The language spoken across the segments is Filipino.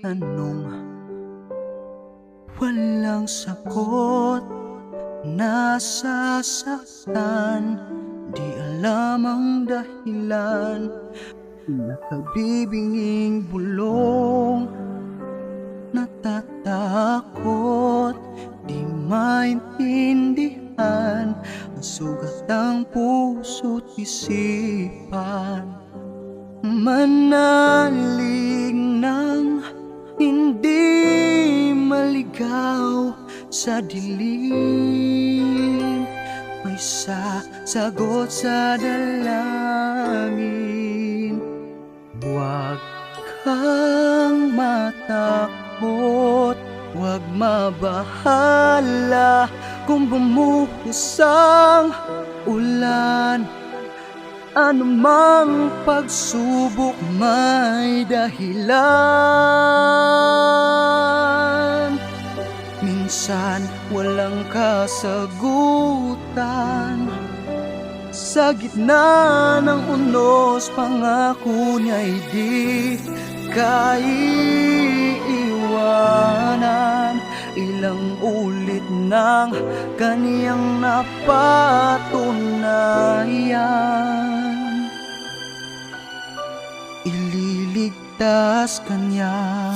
tanong, walang sagot. Nasasaktan, di alam ang dahilan. Nakabibinging bulong, natatakot, di maintindihan ang sugat ng puso't isipan. Manalig ng hindi maligaw sa dilim, may sasagot sa dalangin. Huwag kang matakot, huwag mabahala kung bumuhos ang ulan. Anumang pagsubok may dahilan. Minsan walang kasagutan, sa gitna ng unos pangako niya'y di kaiiwanan. Ilang ulit ng kaniyang napatunayan, ililigtas kanya,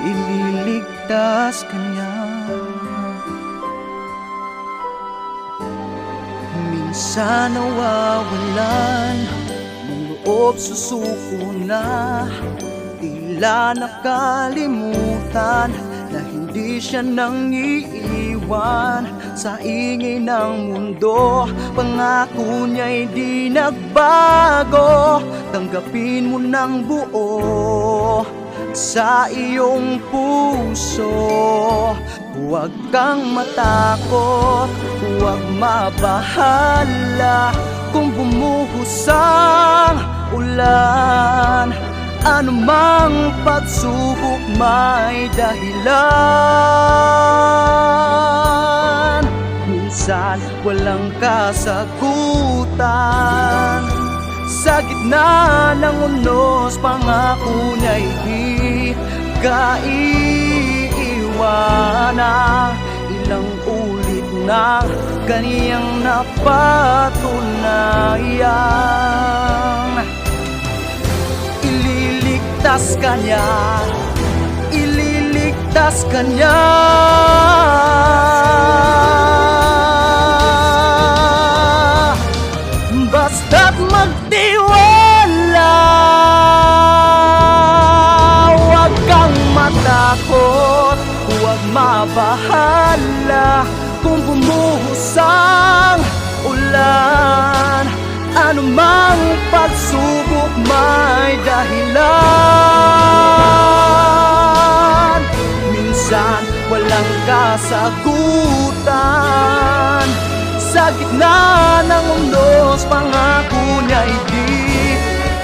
ililigtas kanya. Minsan nawawalan ng loob, susuko na, tila nakalimutan na hindi siya nang iiwan. Sa ingay ng mundo, pangako niya'y di nagbago. Tanggapin mo ng buo sa iyong puso. Huwag kang matakot, huwag mabahala kung bumuhos ang ulan. Anumang pagsubok may dahilan. Minsan walang kasagutan, sa gitna ng unos pangako niya'y di kaiiwanan. Ilang ulit na kaniyang napatunayan, ililigtas kanya, ililigtas kanya. Basta't magtiwala, huwag kang matakot, huwag mabahala kung bumuhos ang ulan. Anumang pagsubok may dahilan. Minsan walang kasagutan, sa gitna ng unos pangako niya'y di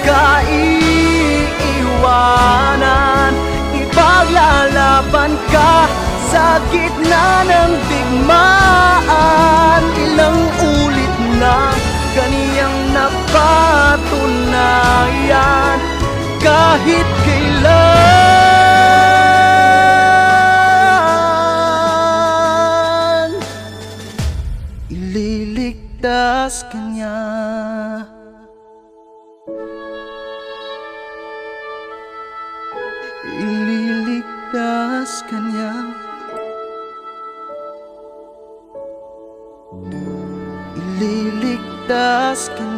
kaiiwanan. Ipaglalaban ka sa gitna ng digmaan. Ilang ulit na kaniyang napatunayan, kahit kailan ililigtas kanya, ililigtas kanya, ililigtas kanya.